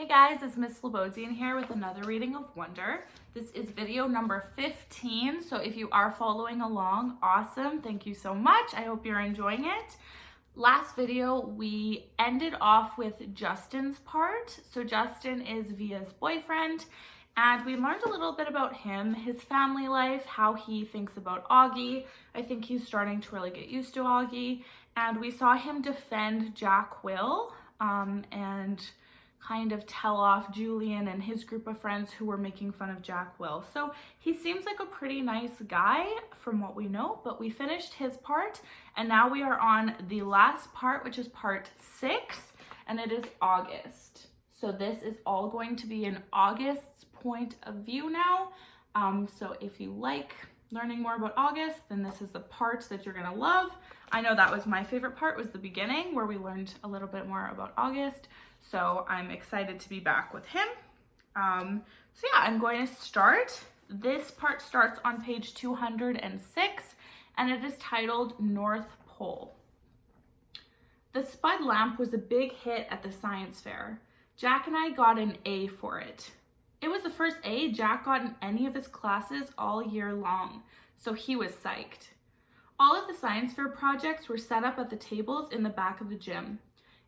Hey guys, it's Miss Lobot here with another reading of Wonder. This is video number 15, so if you are following along, awesome. Thank you so much. I hope you're enjoying it. Last video, we ended off with Justin's part. So Justin is Via's boyfriend, and we learned a little bit about him, his family life, how he thinks about Auggie. I think he's starting to really get used to Auggie, and we saw him defend Jack Will, and kind of tell off Julian and his group of friends who were making fun of Jack Will. So he seems like a pretty nice guy from what we know, but we finished his part and now we are on the last part, which is part 6, and it is August. So this is all going to be in August's point of view now. So if you like learning more about August, then this is the part that you're gonna love. I know that was my favorite part, was the beginning where we learned a little bit more about August. So I'm excited to be back with him. So yeah, I'm going to start. This part starts on page 206 and it is titled North Pole. The Spud lamp was a big hit at the science fair. Jack and I got an A for it. It was the first A Jack got in any of his classes all year long, so he was psyched. All of the science fair projects were set up at the tables in the back of the gym.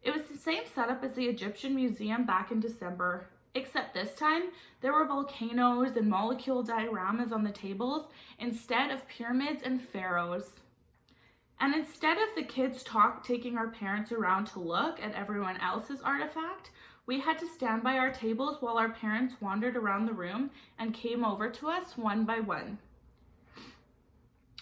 It was the same setup as the Egyptian Museum back in December, except this time there were volcanoes and molecule dioramas on the tables instead of pyramids and pharaohs. And instead of the kids taking our parents around to look at everyone else's artifact, we had to stand by our tables while our parents wandered around the room and came over to us one by one.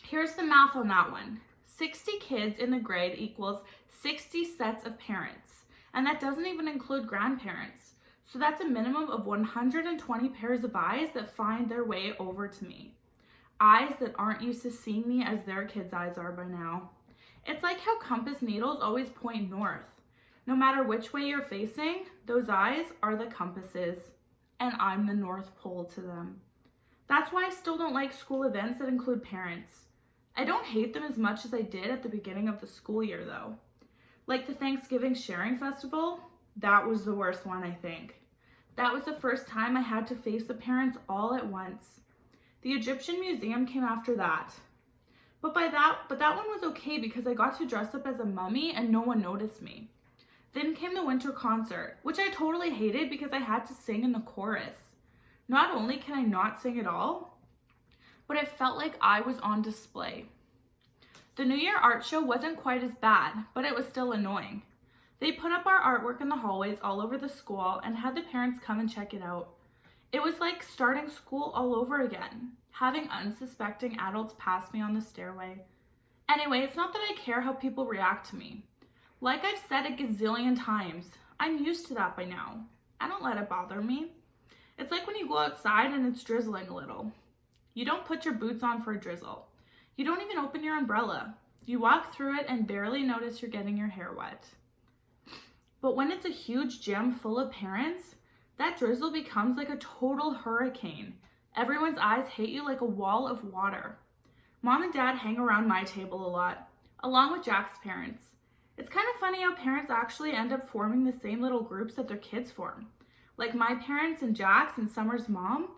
Here's the math on that one. 60 kids in the grade equals 60 sets of parents, and that doesn't even include grandparents. So that's a minimum of 120 pairs of eyes that find their way over to me. Eyes that aren't used to seeing me as their kids' eyes are by now. It's like how compass needles always point north. No matter which way you're facing, those eyes are the compasses, and I'm the North Pole to them. That's why I still don't like school events that include parents. I don't hate them as much as I did at the beginning of the school year though. Like the Thanksgiving Sharing Festival, that was the worst one, I think. That was the first time I had to face the parents all at once. The Egyptian Museum came after that. But that one was okay because I got to dress up as a mummy and no one noticed me. Then came the winter concert, which I totally hated because I had to sing in the chorus. Not only can I not sing at all, but it felt like I was on display. The New Year art show wasn't quite as bad, but it was still annoying. They put up our artwork in the hallways all over the school and had the parents come and check it out. It was like starting school all over again, having unsuspecting adults pass me on the stairway. Anyway, it's not that I care how people react to me. Like I've said a gazillion times, I'm used to that by now. I don't let it bother me. It's like when you go outside and it's drizzling a little. You don't put your boots on for a drizzle. You don't even open your umbrella. You walk through it and barely notice you're getting your hair wet. But when it's a huge gym full of parents, that drizzle becomes like a total hurricane. Everyone's eyes hit you like a wall of water. Mom and Dad hang around my table a lot, along with Jack's parents. It's kind of funny how parents actually end up forming the same little groups that their kids form. Like my parents and Jack's and Summer's mom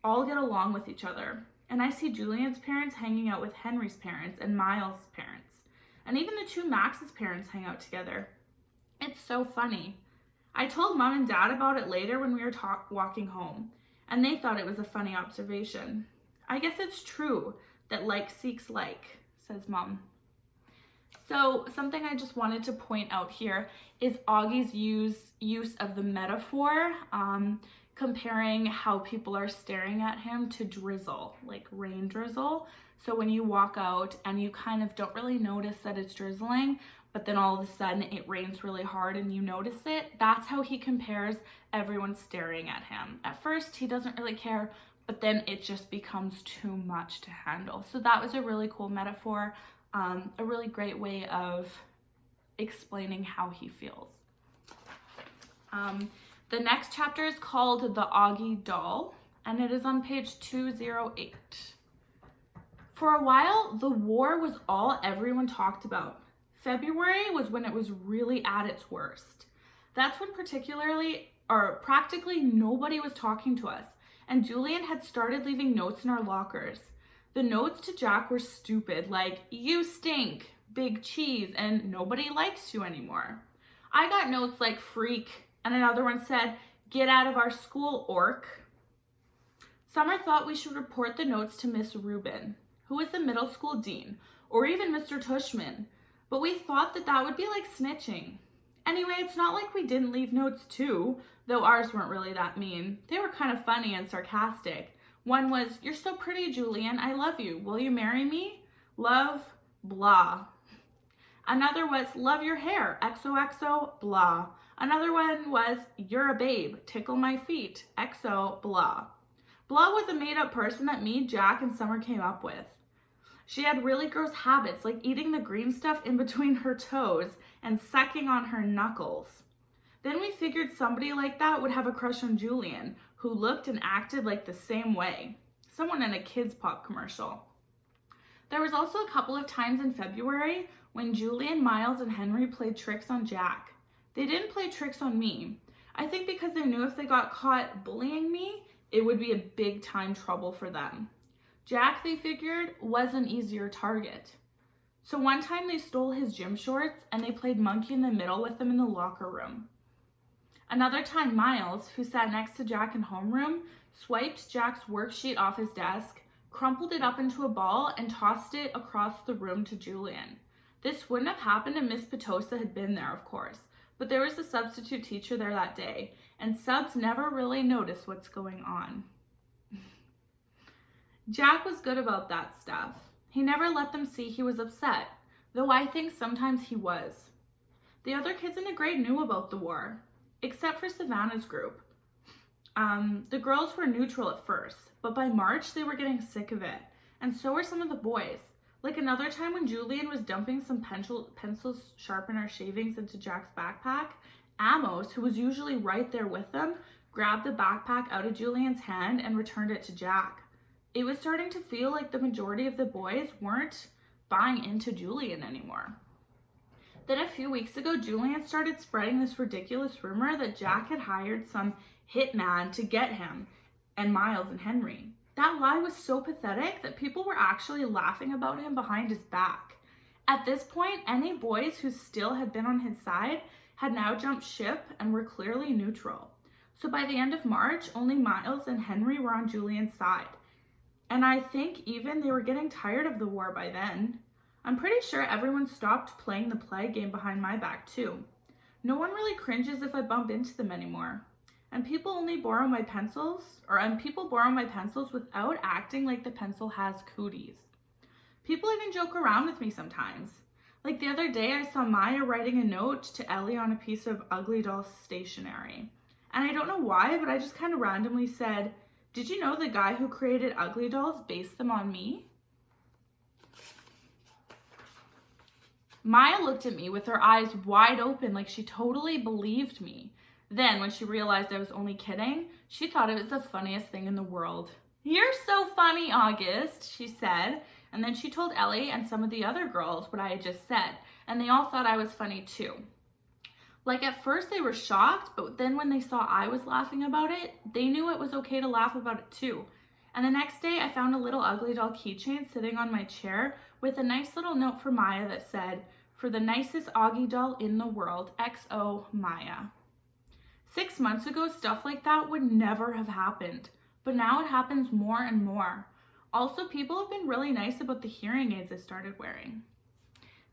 all get along with each other. And I see Julian's parents hanging out with Henry's parents and Miles' parents. And even the two Max's parents hang out together. It's so funny. I told Mom and Dad about it later when we were walking home, and they thought it was a funny observation. I guess it's true that like seeks like, says Mom. So something I just wanted to point out here is Augie's use of the metaphor, comparing how people are staring at him to drizzle, like rain drizzle. So when you walk out and you kind of don't really notice that it's drizzling, but then all of a sudden it rains really hard and you notice it, that's how he compares everyone staring at him. At first he doesn't really care, but then it just becomes too much to handle. So that was a really cool metaphor, a really great way of explaining how he feels. The next chapter is called The Auggie Doll, and it is on page 208. For a while, the war was all everyone talked about. February was when it was really at its worst. That's when particularly practically nobody was talking to us, and Julian had started leaving notes in our lockers. The notes to Jack were stupid, like, "You stink, big cheese," and "Nobody likes you anymore." I got notes like "freak," and another one said, "Get out of our school, orc." Summer thought we should report the notes to Miss Rubin, who was the middle school dean, or even Mr. Tushman, but we thought that would be like snitching. Anyway, it's not like we didn't leave notes too, though ours weren't really that mean. They were kind of funny and sarcastic. One was, "You're so pretty, Julian. I love you. Will you marry me? Love, blah." Another was, "Love your hair. XOXO, blah." Another one was, "You're a babe. Tickle my feet. XO, blah." Blah was a made-up person that me, Jack, and Summer came up with. She had really gross habits, like eating the green stuff in between her toes and sucking on her knuckles. Then we figured somebody like that would have a crush on Julian, who looked and acted like the same way. Someone in a Kids Pop commercial. There was also a couple of times in February when Julian, Miles, and Henry played tricks on Jack. They didn't play tricks on me. I think because they knew if they got caught bullying me, it would be a big time trouble for them. Jack, they figured, was an easier target. So one time they stole his gym shorts and they played monkey in the middle with them in the locker room. Another time, Miles, who sat next to Jack in homeroom, swiped Jack's worksheet off his desk, crumpled it up into a ball, and tossed it across the room to Julian. This wouldn't have happened if Miss Petosa had been there, of course, but there was a substitute teacher there that day, and subs never really notice what's going on. Jack was good about that stuff. He never let them see he was upset, though I think sometimes he was. The other kids in the grade knew about the war, except for Savannah's group. The girls were neutral at first, but by March they were getting sick of it, and so were some of the boys. Like another time when Julian was dumping some pencil sharpener shavings into Jack's backpack, Amos, who was usually right there with them, grabbed the backpack out of Julian's hand and returned it to Jack. It was starting to feel like the majority of the boys weren't buying into Julian anymore. Then a few weeks ago, Julian started spreading this ridiculous rumor that Jack had hired some hitman to get him and Miles and Henry. That lie was so pathetic that people were actually laughing about him behind his back. At this point, any boys who still had been on his side had now jumped ship and were clearly neutral. So by the end of March, only Miles and Henry were on Julian's side. And I think even they were getting tired of the war by then. I'm pretty sure everyone stopped playing the play game behind my back too. No one really cringes if I bump into them anymore. And people borrow my pencils without acting like the pencil has cooties. People even joke around with me sometimes. Like the other day, I saw Maya writing a note to Ellie on a piece of Ugly Doll stationery. And I don't know why, but I just kind of randomly said, "Did you know the guy who created Ugly Dolls based them on me?" Maya looked at me with her eyes wide open like she totally believed me. Then, when she realized I was only kidding, she thought it was the funniest thing in the world. "You're so funny, August," she said. And then she told Ellie and some of the other girls what I had just said, and they all thought I was funny too. Like at first they were shocked, but then when they saw I was laughing about it, they knew it was okay to laugh about it too. And the next day I found a little Ugly Doll keychain sitting on my chair with a nice little note for Maya that said, "For the nicest Auggie doll in the world, XO Maya." 6 months ago, stuff like that would never have happened, but now it happens more and more. Also, people have been really nice about the hearing aids I started wearing.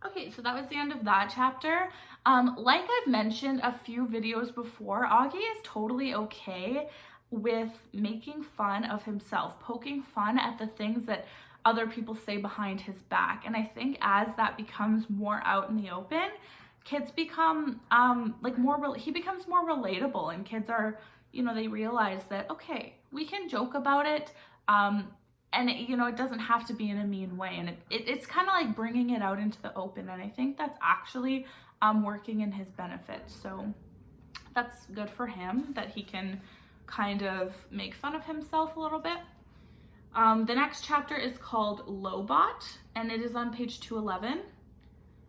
Okay, so that was the end of that chapter. Like I've mentioned a few videos before, Auggie is totally okay with making fun of himself, poking fun at the things that other people say behind his back. And I think as that becomes more out in the open, kids become he becomes more relatable, and kids are, they realize that, okay, we can joke about it, and it doesn't have to be in a mean way, and it's kind of like bringing it out into the open, and I think that's actually working in his benefit. So that's good for him that he can kind of make fun of himself a little bit. The next chapter is called Lobot, and it is on page 211.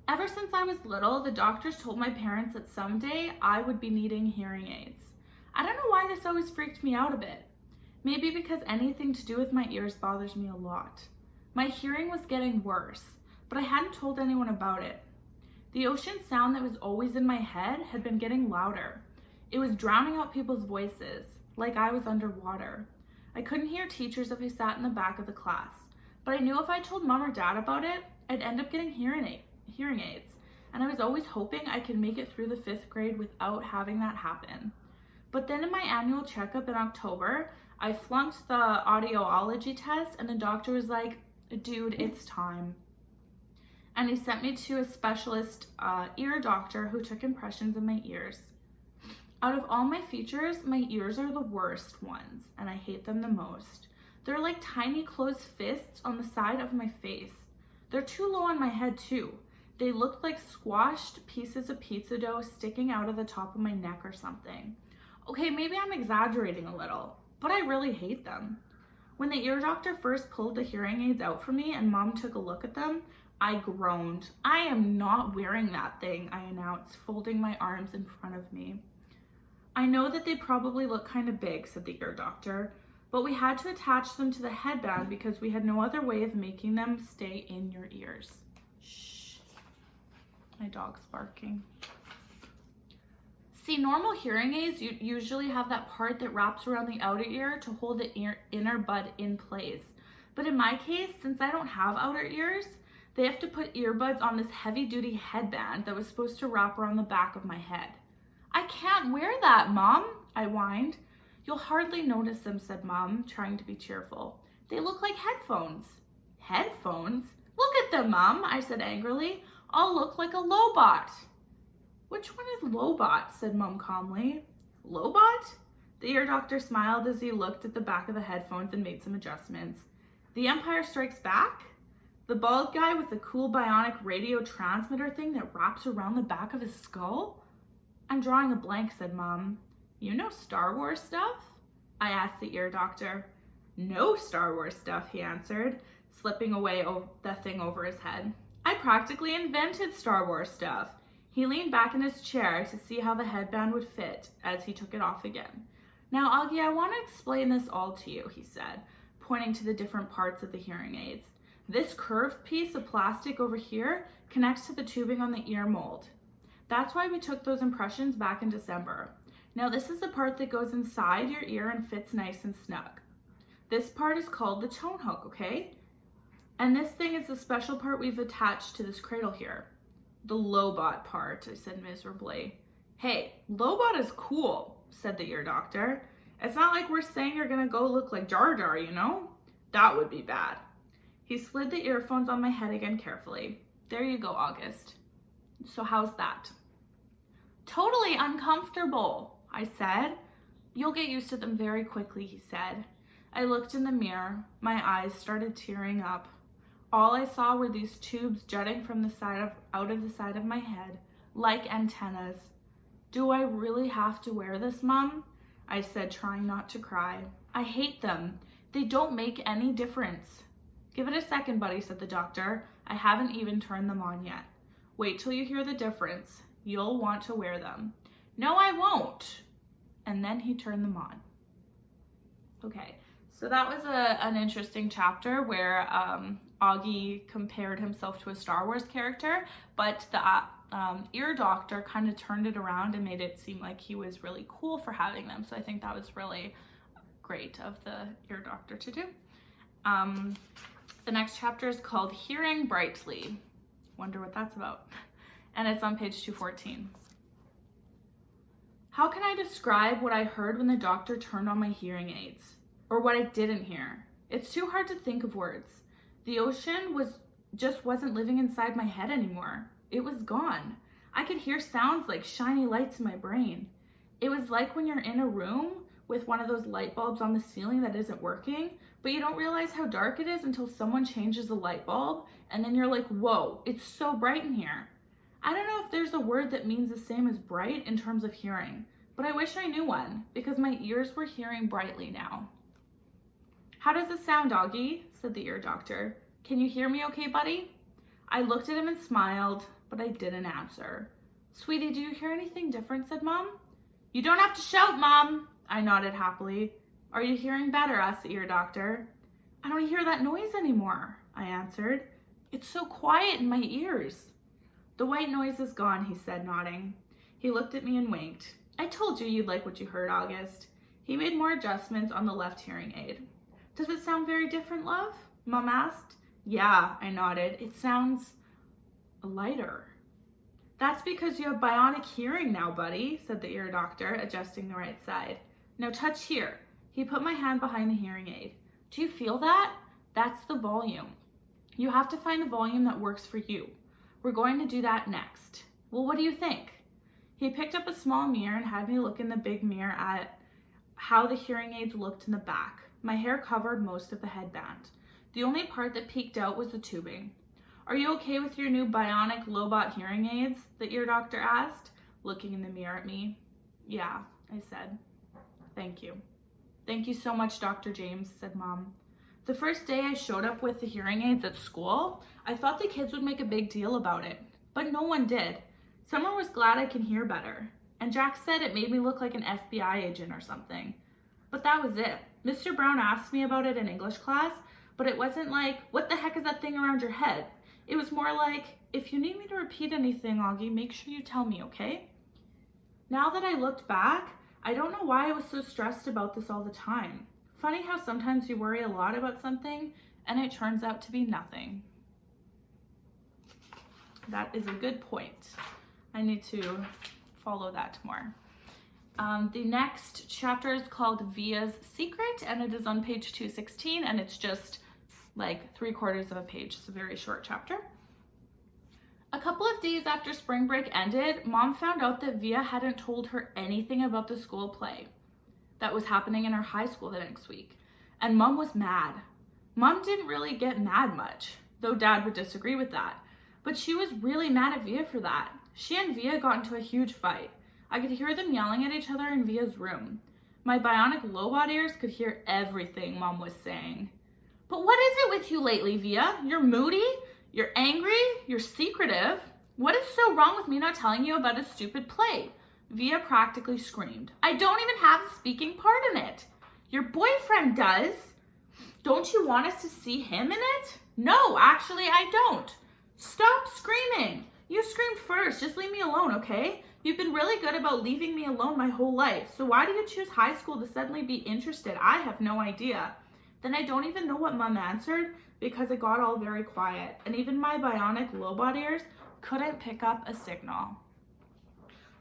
Ever since I was little, the doctors told my parents that someday I would be needing hearing aids. At this always freaked me out a bit. Maybe because anything to do with my ears bothers me a lot. My hearing was getting worse, but I hadn't told anyone about it. The ocean sound that was always in my head had been getting louder. It was drowning out people's voices, like I was underwater. I couldn't hear teachers if I sat in the back of the class, but I knew if I told mom or dad about it, I'd end up getting hearing aids, and I was always hoping I could make it through the 5th grade without having that happen. But then in my annual checkup in October, I flunked the audiology test, and the doctor was like, dude, it's time. And he sent me to a specialist ear doctor who took impressions of my ears. Out of all my features, my ears are the worst ones, and I hate them the most. They're like tiny closed fists on the side of my face. They're too low on my head too. They look like squashed pieces of pizza dough sticking out of the top of my neck or something. Okay, maybe I'm exaggerating a little, but I really hate them. When the ear doctor first pulled the hearing aids out for me and mom took a look at them, I groaned. I am not wearing that thing, I announced, folding my arms in front of me. I know that they probably look kind of big, said the ear doctor, but we had to attach them to the headband because we had no other way of making them stay in your ears. Shh, my dog's barking. See, normal hearing aids usually have that part that wraps around the outer ear to hold the inner bud in place. But in my case, since I don't have outer ears, they have to put earbuds on this heavy-duty headband that was supposed to wrap around the back of my head. I can't wear that, Mom, I whined. You'll hardly notice them, said Mom, trying to be cheerful. They look like headphones. Headphones? Look at them, Mom, I said angrily. I'll look like a Lobot. Which one is Lobot? Said Mom calmly. Lobot? The ear doctor smiled as he looked at the back of the headphones and made some adjustments. The Empire Strikes Back? The bald guy with the cool bionic radio transmitter thing that wraps around the back of his skull? I'm drawing a blank, said Mom. You know Star Wars stuff? I asked the ear doctor. No Star Wars stuff, he answered, slipping away the thing over his head. I practically invented Star Wars stuff. He leaned back in his chair to see how the headband would fit as he took it off again. Now, Auggie, I want to explain this all to you, he said, pointing to the different parts of the hearing aids. This curved piece of plastic over here connects to the tubing on the ear mold. That's why we took those impressions back in December. Now, this is the part that goes inside your ear and fits nice and snug. This part is called the tone hook, okay? And this thing is the special part we've attached to this cradle here. The Lobot part, I said miserably. Hey, Lobot is cool, said the ear doctor. It's not like we're saying you're gonna go look like Jar Jar, you know? That would be bad. He slid the earphones on my head again carefully. There you go, August. So how's that? Totally uncomfortable, I said. You'll get used to them very quickly, he said. I looked in the mirror. My eyes started tearing up. All I saw were these tubes jutting from the side out of the side of my head, like antennas. Do I really have to wear this, Mom? I said, trying not to cry. I hate them. They don't make any difference. Give it a second, buddy, said the doctor. I haven't even turned them on yet. Wait till you hear the difference. You'll want to wear them. No, I won't. And then he turned them on. Okay, so that was an interesting chapter where Auggie compared himself to a Star Wars character, but the ear doctor kind of turned it around and made it seem like he was really cool for having them. So I think that was really great of the ear doctor to do. The next chapter is called Hearing Brightly. Wonder what that's about. And it's on page 214. How can I describe what I heard when the doctor turned on my hearing aids? Or what I didn't hear? It's too hard to think of words. The ocean just wasn't living inside my head anymore. It was gone. I could hear sounds like shiny lights in my brain. It was like when you're in a room with one of those light bulbs on the ceiling that isn't working, but you don't realize how dark it is until someone changes the light bulb, and then you're like, whoa, it's so bright in here. I don't know if there's a word that means the same as bright in terms of hearing, but I wish I knew one, because my ears were hearing brightly now. How does it sound, Auggie? Said the ear doctor. Can you hear me okay, buddy? I looked at him and smiled, but I didn't answer. Sweetie, do you hear anything different? Said Mom. You don't have to shout, Mom, I nodded happily. Are you hearing better? Asked the ear doctor. I don't hear that noise anymore, I answered. It's so quiet in my ears. The white noise is gone, he said, nodding. He looked at me and winked. I told you you'd like what you heard, August. He made more adjustments on the left hearing aid. Does it sound very different, love? Mom asked. Yeah, I nodded. It sounds lighter. That's because you have bionic hearing now, buddy, said the ear doctor, adjusting the right side. Now touch here. He put my hand behind the hearing aid. Do you feel that? That's the volume. You have to find the volume that works for you. We're going to do that next. Well, what do you think? He picked up a small mirror and had me look in the big mirror at how the hearing aids looked in the back. My hair covered most of the headband. The only part that peeked out was the tubing. Are you okay with your new bionic Lobot hearing aids? The ear doctor asked, looking in the mirror at me. Yeah, I said. Thank you. Thank you so much, Dr. James, said Mom. The first day I showed up with the hearing aids at school, I thought the kids would make a big deal about it, but no one did. Someone was glad I can hear better, and Jack said it made me look like an FBI agent or something. But that was it. Mr. Brown asked me about it in English class, but it wasn't like, what the heck is that thing around your head? It was more like, if you need me to repeat anything, Auggie, make sure you tell me, okay? Now that I looked back, I don't know why I was so stressed about this all the time. Funny how sometimes you worry a lot about something and it turns out to be nothing. That is a good point. I need to follow that more. The next chapter is called Via's Secret, and it is on page 216, and it's just like 3/4 of a page. It's a very short chapter. A couple of days after spring break ended, Mom found out that Via hadn't told her anything about the school play that was happening in her high school the next week, and Mom was mad. Mom didn't really get mad much, though Dad would disagree with that, but she was really mad at Via for that. She and Via got into a huge fight. I could hear them yelling at each other in Via's room. My bionic Lobot ears could hear everything Mom was saying. But what is it with you lately, Via? You're moody? You're angry? You're secretive? What is so wrong with me not telling you about a stupid play? Via practically screamed. I don't even have a speaking part in it. Your boyfriend does. Don't you want us to see him in it? No, actually, I don't. Stop screaming. You screamed first. Just leave me alone, okay? You've been really good about leaving me alone my whole life. So why do you choose high school to suddenly be interested? I have no idea. Then I don't even know what Mom answered because it got all very quiet. And even my bionic Lobot ears couldn't pick up a signal.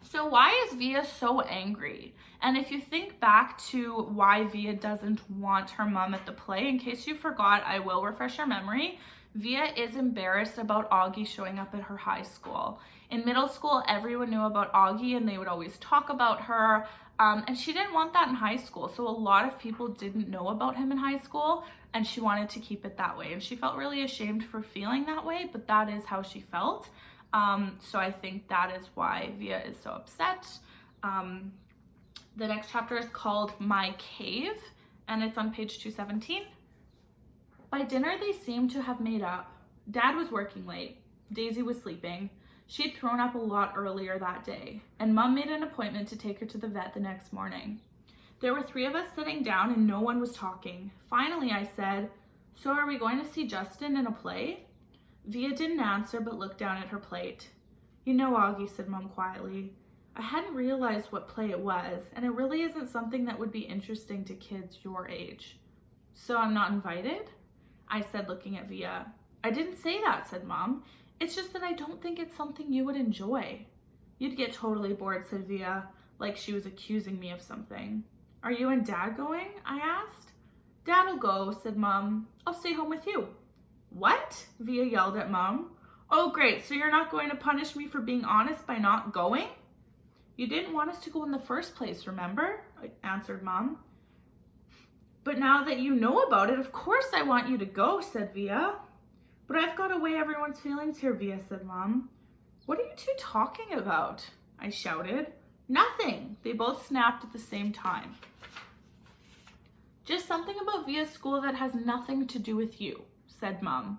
So why is Via so angry? And if you think back to why Via doesn't want her mom at the play, in case you forgot, I will refresh your memory. Via is embarrassed about Auggie showing up at her high school. In middle school, everyone knew about Auggie and they would always talk about her. And she didn't want that in high school. So a lot of people didn't know about him in high school and she wanted to keep it that way. And she felt really ashamed for feeling that way, but that is how she felt. So I think that is why Via is so upset. The next chapter is called My Cave, and it's on page 217. By dinner, they seemed to have made up. Dad was working late. Daisy was sleeping. She'd thrown up a lot earlier that day, and Mom made an appointment to take her to the vet the next morning. There were 3 of us sitting down and no one was talking. Finally, I said, "So are we going to see Justin in a play?" Via didn't answer but looked down at her plate. "You know, Auggie," said Mom quietly, "I hadn't realized what play it was, and it really isn't something that would be interesting to kids your age." "So I'm not invited?" I said, looking at Via. "I didn't say that," said Mom. "It's just that I don't think it's something you would enjoy." "You'd get totally bored," said Via, like she was accusing me of something. "Are you and Dad going?" I asked. "Dad'll go," said Mom. "I'll stay home with you." "What?" Via yelled at Mom. "Oh, great, so you're not going to punish me for being honest by not going?" "You didn't want us to go in the first place, remember?" answered Mom. "But now that you know about it, of course I want you to go," said Via. "But I've got to weigh everyone's feelings here," Via said Mom. "What are you two talking about?" I shouted. "Nothing," they both snapped at the same time. "Just something about Via's school that has nothing to do with you," said Mom.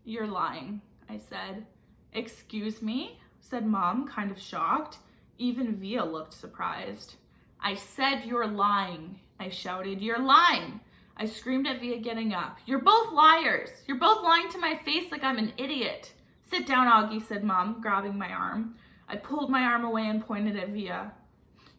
"You're lying," I said. "Excuse me?" said Mom, kind of shocked. Even Via looked surprised. I said you're lying, I shouted. You're lying. I screamed at Via, getting up. You're both liars. You're both lying to my face like I'm an idiot. Sit down, Auggie, said Mom, grabbing my arm. I pulled my arm away and pointed at Via.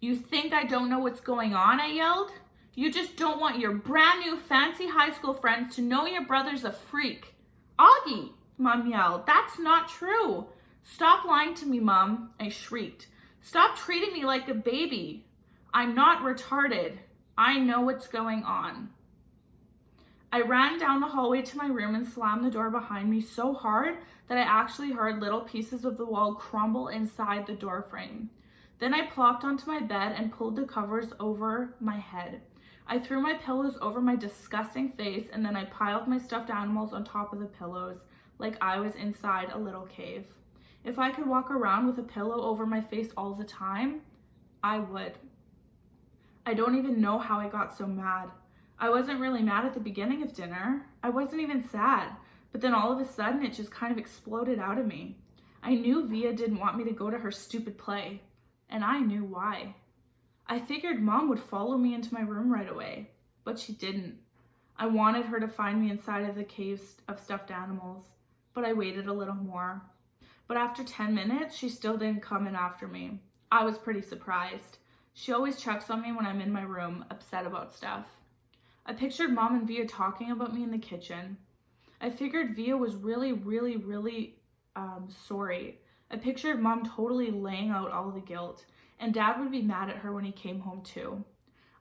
You think I don't know what's going on, I yelled. You just don't want your brand new fancy high school friends to know your brother's a freak. Auggie, Mom yelled, that's not true. Stop lying to me, Mom, I shrieked. Stop treating me like a baby. I'm not retarded. I know what's going on. I ran down the hallway to my room and slammed the door behind me so hard that I actually heard little pieces of the wall crumble inside the door frame. Then I plopped onto my bed and pulled the covers over my head. I threw my pillows over my disgusting face, and then I piled my stuffed animals on top of the pillows like I was inside a little cave. If I could walk around with a pillow over my face all the time, I would. I don't even know how I got so mad. I wasn't really mad at the beginning of dinner. I wasn't even sad, but then all of a sudden it just kind of exploded out of me. I knew Via didn't want me to go to her stupid play, and I knew why. I figured Mom would follow me into my room right away, but she didn't. I wanted her to find me inside of the cave of stuffed animals, but I waited a little more. But after 10 minutes, she still didn't come in after me. I was pretty surprised. She always checks on me when I'm in my room, upset about stuff. I pictured Mom and Via talking about me in the kitchen. I figured Via was really sorry. I pictured Mom totally laying out all the guilt, and Dad would be mad at her when he came home too.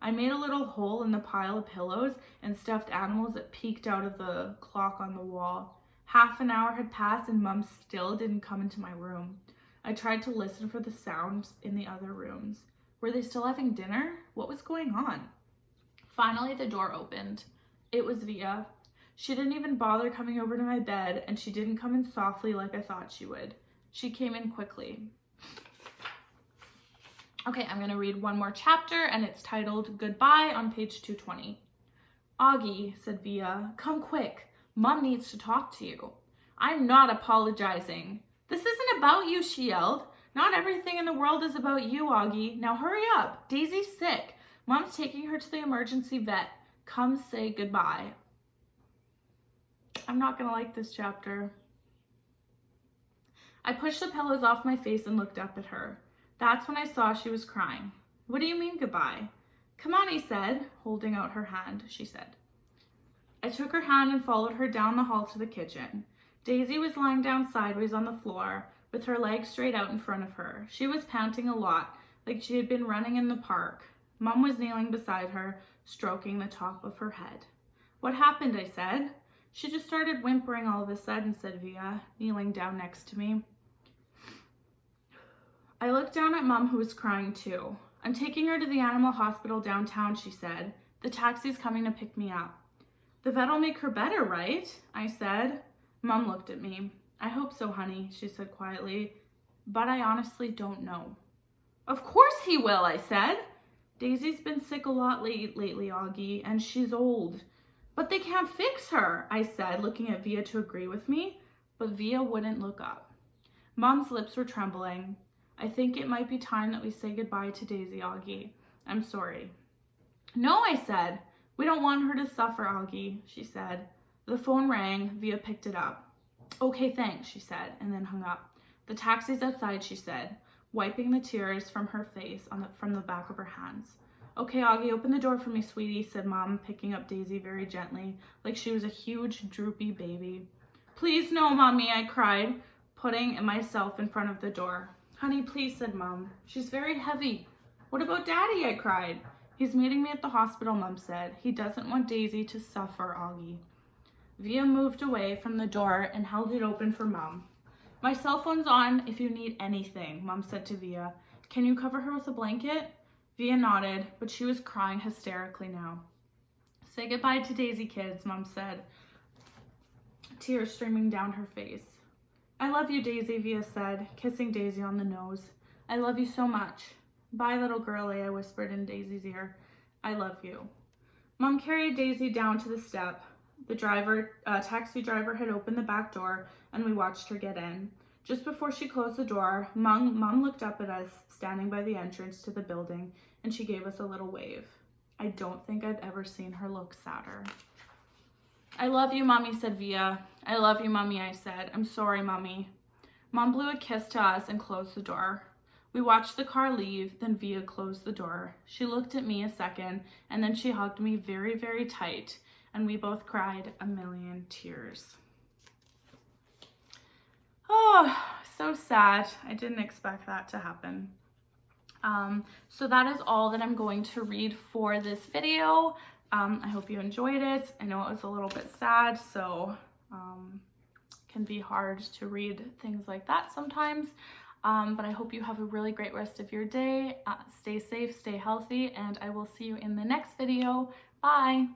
I made a little hole in the pile of pillows and stuffed animals that peeked out of the clock on the wall. Half an hour had passed and Mom still didn't come into my room. I tried to listen for the sounds in the other rooms. Were they still having dinner? What was going on? Finally, the door opened. It was Via. She didn't even bother coming over to my bed, and she didn't come in softly like I thought she would. She came in quickly. Okay, I'm going to read one more chapter, and it's titled Goodbye on page 220. Auggie, said Via, come quick. Mom needs to talk to you. I'm not apologizing. This isn't about you, she yelled. Not everything in the world is about you, Auggie. Now hurry up. Daisy's sick. Mom's taking her to the emergency vet. Come say goodbye. I'm not gonna like this chapter. I pushed the pillows off my face and looked up at her. That's when I saw she was crying. What do you mean goodbye? Come on, he said, holding out her hand, she said. I took her hand and followed her down the hall to the kitchen. Daisy was lying down sideways on the floor with her legs straight out in front of her. She was panting a lot, like she had been running in the park. Mom was kneeling beside her, stroking the top of her head. What happened, I said. She just started whimpering all of a sudden, said Via, kneeling down next to me. I looked down at Mom, who was crying too. I'm taking her to the animal hospital downtown, she said. The taxi's coming to pick me up. The vet'll make her better, right? I said. Mom looked at me. I hope so, honey, she said quietly, but I honestly don't know. Of course he will, I said. Daisy's been sick a lot lately, Auggie, and she's old. But they can't fix her, I said, looking at Via to agree with me, but Via wouldn't look up. Mom's lips were trembling. I think it might be time that we say goodbye to Daisy, Auggie. I'm sorry. No, I said. We don't want her to suffer, Auggie, she said. The phone rang. Via picked it up. Okay, thanks, she said, and then hung up. The taxi's outside, she said, wiping the tears from her face from the back of her hands. Okay, Auggie, open the door for me, sweetie, said Mom, picking up Daisy very gently, like she was a huge, droopy baby. Please, no, Mommy, I cried, putting myself in front of the door. Honey, please, said Mom. She's very heavy. What about Daddy, I cried. He's meeting me at the hospital, Mom said. He doesn't want Daisy to suffer, Auggie. Via moved away from the door and held it open for Mom. My cell phone's on if you need anything, Mom said to Via. Can you cover her with a blanket? Via nodded, but she was crying hysterically now. Say goodbye to Daisy, kids, Mom said, tears streaming down her face. I love you, Daisy, Via said, kissing Daisy on the nose. I love you so much. Bye, little girlie, I whispered in Daisy's ear. I love you. Mom carried Daisy down to the step. The taxi driver had opened the back door, and we watched her get in. Just before she closed the door, Mom looked up at us standing by the entrance to the building, and she gave us a little wave. I don't think I've ever seen her look sadder. I love you, Mommy, said Via. I love you, Mommy, I said. I'm sorry, Mommy. Mom blew a kiss to us and closed the door. We watched the car leave, then Via closed the door. She looked at me a second, and then she hugged me very, very tight, and we both cried a million tears. Oh, so sad. I didn't expect that to happen. So that is all that I'm going to read for this video. I hope you enjoyed it. I know it was a little bit sad, so it can be hard to read things like that sometimes. But I hope you have a really great rest of your day. Stay safe, stay healthy, and I will see you in the next video. Bye.